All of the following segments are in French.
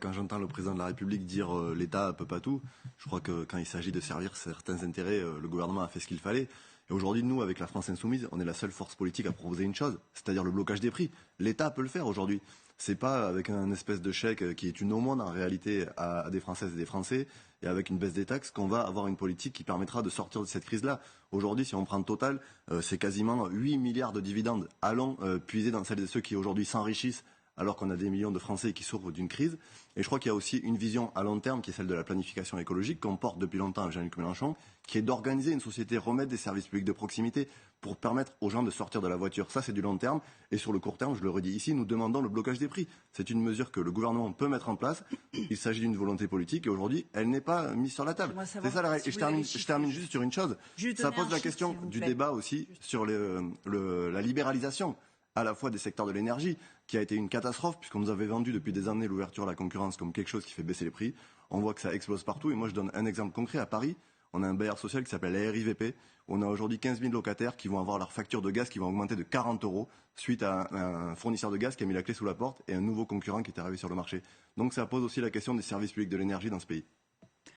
Quand j'entends le président de la République dire l'État peut pas tout, je crois que quand il s'agit de servir certains intérêts, le gouvernement a fait ce qu'il fallait. Et aujourd'hui, nous, avec la France Insoumise, on est la seule force politique à proposer une chose, c'est-à-dire le blocage des prix. L'État peut le faire aujourd'hui. C'est pas avec un espèce de chèque qui est une aumône en réalité à des Françaises et des Français et avec une baisse des taxes qu'on va avoir une politique qui permettra de sortir de cette crise-là. Aujourd'hui, si on prend le total, c'est quasiment 8 milliards de dividendes. Allons puiser dans celles et ceux qui aujourd'hui s'enrichissent alors qu'on a des millions de Français qui souffrent d'une crise. Et je crois qu'il y a aussi une vision à long terme qui est celle de la planification écologique qu'on porte depuis longtemps avec Jean-Luc Mélenchon, qui est d'organiser une société, remettre des services publics de proximité pour permettre aux gens de sortir de la voiture. Ça, c'est du long terme. Et sur le court terme, je le redis ici, nous demandons le blocage des prix. C'est une mesure que le gouvernement peut mettre en place. Il s'agit d'une volonté politique et aujourd'hui, elle n'est pas mise sur la table. C'est ça la règle. Et je termine juste sur une chose. Ça pose la question du débat aussi sur la libéralisation à la fois des secteurs de l'énergie, qui a été une catastrophe, puisqu'on nous avait vendu depuis des années l'ouverture à la concurrence comme quelque chose qui fait baisser les prix. On voit que ça explose partout. Et moi, je donne un exemple concret. À Paris, on a un bailleur social qui s'appelle la RIVP. On a aujourd'hui 15 000 locataires qui vont avoir leur facture de gaz qui va augmenter de 40 € suite à un fournisseur de gaz qui a mis la clé sous la porte et un nouveau concurrent qui est arrivé sur le marché. Donc ça pose aussi la question des services publics de l'énergie dans ce pays.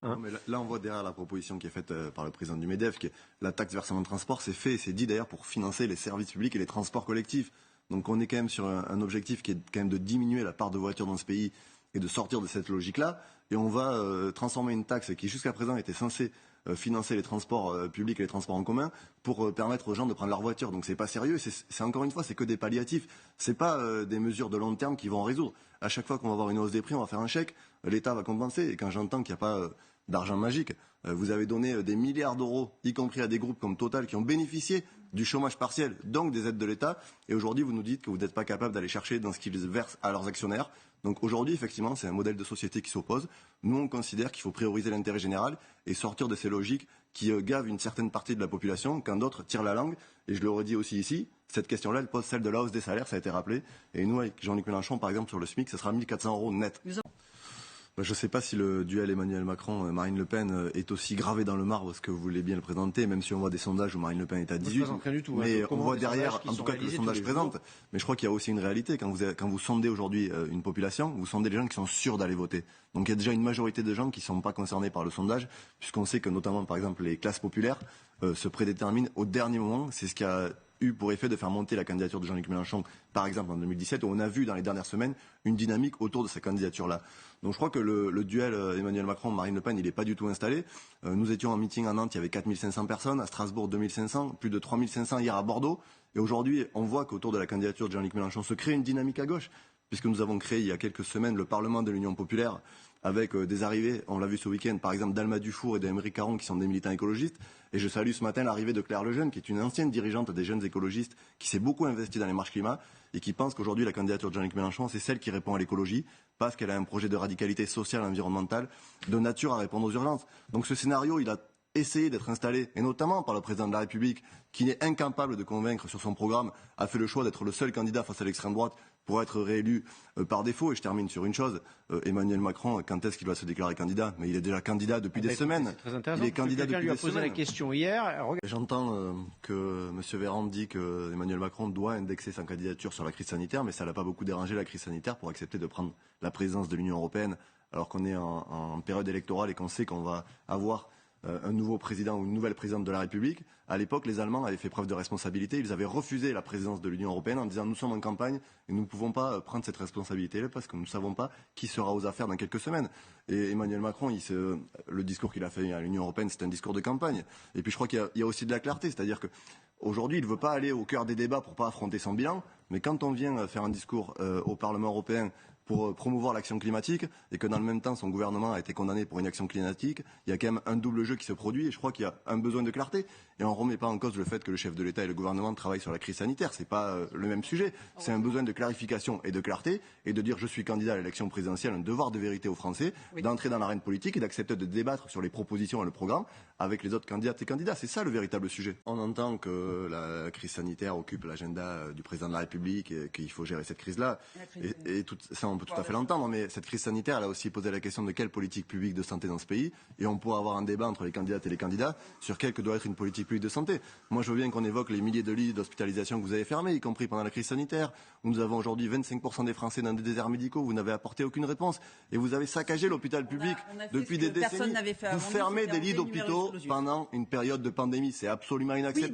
Non, mais là, on voit derrière la proposition qui est faite par le président du MEDEF, que la taxe versement de transport, c'est fait et c'est dit d'ailleurs pour financer les services publics et les transports collectifs. Donc on est quand même sur un objectif qui est quand même de diminuer la part de voitures dans ce pays et de sortir de cette logique-là. Et on va transformer une taxe qui jusqu'à présent était censée financer les transports publics et les transports en commun pour permettre aux gens de prendre leur voiture. Donc c'est pas sérieux. C'est encore une fois, c'est que des palliatifs. C'est pas des mesures de long terme qui vont résoudre. À chaque fois qu'on va avoir une hausse des prix, on va faire un chèque. L'État va compenser. Et quand j'entends qu'il n'y a pas d'argent magique, vous avez donné des milliards d'euros, y compris à des groupes comme Total, qui ont bénéficié du chômage partiel, donc des aides de l'État. Et aujourd'hui, vous nous dites que vous n'êtes pas capable d'aller chercher dans ce qu'ils versent à leurs actionnaires. Donc aujourd'hui, effectivement, c'est un modèle de société qui s'oppose. Nous, on considère qu'il faut prioriser l'intérêt général et sortir de ces logiques qui gavent une certaine partie de la population quand d'autres tirent la langue. Et je le redis aussi ici, cette question-là, elle pose celle de la hausse des salaires, ça a été rappelé. Et nous, avec Jean-Luc Mélenchon, par exemple, sur le SMIC, ça sera 1 400 € net. Je ne sais pas si le duel Emmanuel Macron-Marine Le Pen est aussi gravé dans le marbre que vous voulez bien le présenter, même si on voit des sondages où Marine Le Pen est à 18. Mais on voit derrière, en tout cas, que le sondage présente. Mais je crois qu'il y a aussi une réalité. Quand vous sondez aujourd'hui une population, vous sondez les gens qui sont sûrs d'aller voter. Donc il y a déjà une majorité de gens qui ne sont pas concernés par le sondage, puisqu'on sait que notamment, par exemple, les classes populaires se prédéterminent au dernier moment. C'est ce qui a eu pour effet de faire monter la candidature de Jean-Luc Mélenchon, par exemple en 2017, où on a vu dans les dernières semaines une dynamique autour de cette candidature-là. Donc je crois que le duel Emmanuel Macron-Marine Le Pen, il n'est pas du tout installé. Nous étions en meeting à Nantes, il y avait 4500 personnes, à Strasbourg 2500, plus de 3500 hier à Bordeaux. Et aujourd'hui, on voit qu'autour de la candidature de Jean-Luc Mélenchon se crée une dynamique à gauche, puisque nous avons créé il y a quelques semaines le Parlement de l'Union populaire, avec des arrivées, on l'a vu ce week-end, par exemple d'Alma Dufour et d'Aymeric Caron, qui sont des militants écologistes. Et je salue ce matin l'arrivée de Claire Lejeune, qui est une ancienne dirigeante des jeunes écologistes, qui s'est beaucoup investie dans les marches climat, et qui pense qu'aujourd'hui la candidature de Jean-Luc Mélenchon, c'est celle qui répond à l'écologie, parce qu'elle a un projet de radicalité sociale, environnementale, de nature à répondre aux urgences. Donc ce scénario, il a essayé d'être installé, et notamment par le président de la République, qui est incapable de convaincre sur son programme, a fait le choix d'être le seul candidat face à l'extrême droite pour être réélu par défaut. Et je termine sur une chose, Emmanuel Macron, quand est-ce qu'il va se déclarer candidat? Mais il est déjà candidat depuis des semaines. Il est candidat depuis des semaines. Quelqu'un lui a posé la question hier. J'entends que M. Véran dit que Emmanuel Macron doit indexer sa candidature sur la crise sanitaire, mais ça n'a pas beaucoup dérangé la crise sanitaire pour accepter de prendre la présidence de l'Union européenne, alors qu'on est en période électorale et qu'on sait qu'on va avoir un nouveau président ou une nouvelle présidente de la République. À l'époque, les Allemands avaient fait preuve de responsabilité. Ils avaient refusé la présidence de l'Union européenne en disant nous sommes en campagne et nous ne pouvons pas prendre cette responsabilité-là parce que nous ne savons pas qui sera aux affaires dans quelques semaines. Et Emmanuel Macron, le discours qu'il a fait à l'Union européenne, c'est un discours de campagne. Et puis je crois qu'il y a aussi de la clarté, c'est-à-dire que aujourd'hui, il ne veut pas aller au cœur des débats pour pas affronter son bilan, mais quand on vient faire un discours au Parlement européen pour promouvoir l'action climatique et que dans le même temps son gouvernement a été condamné pour une action climatique, il y a quand même un double jeu qui se produit et je crois qu'il y a un besoin de clarté. Et on ne remet pas en cause le fait que le chef de l'État et le gouvernement travaillent sur la crise sanitaire. C'est pas le même sujet. C'est un besoin de clarification et de clarté et de dire je suis candidat à l'élection présidentielle, un devoir de vérité aux Français, d'entrer dans l'arène politique et d'accepter de débattre sur les propositions et le programme avec les autres candidates et candidats. C'est ça le véritable sujet. On entend que la crise sanitaire occupe l'agenda du président de la République et qu'il faut gérer cette crise-là. Et tout ça, on peut tout à fait l'entendre, mais cette crise sanitaire, elle a aussi posé la question de quelle politique publique de santé dans ce pays. Et on pourra avoir un débat entre les candidates et les candidats sur quelle que doit être une politique publique de santé. Moi, je veux bien qu'on évoque les milliers de lits d'hospitalisation que vous avez fermés, y compris pendant la crise sanitaire, où nous avons aujourd'hui 25% des Français dans des déserts médicaux. Vous n'avez apporté aucune réponse. Et vous avez saccagé l'hôpital public depuis des décennies. Vous fermez des lits d'hôpitaux pendant une période de pandémie. C'est absolument inacceptable.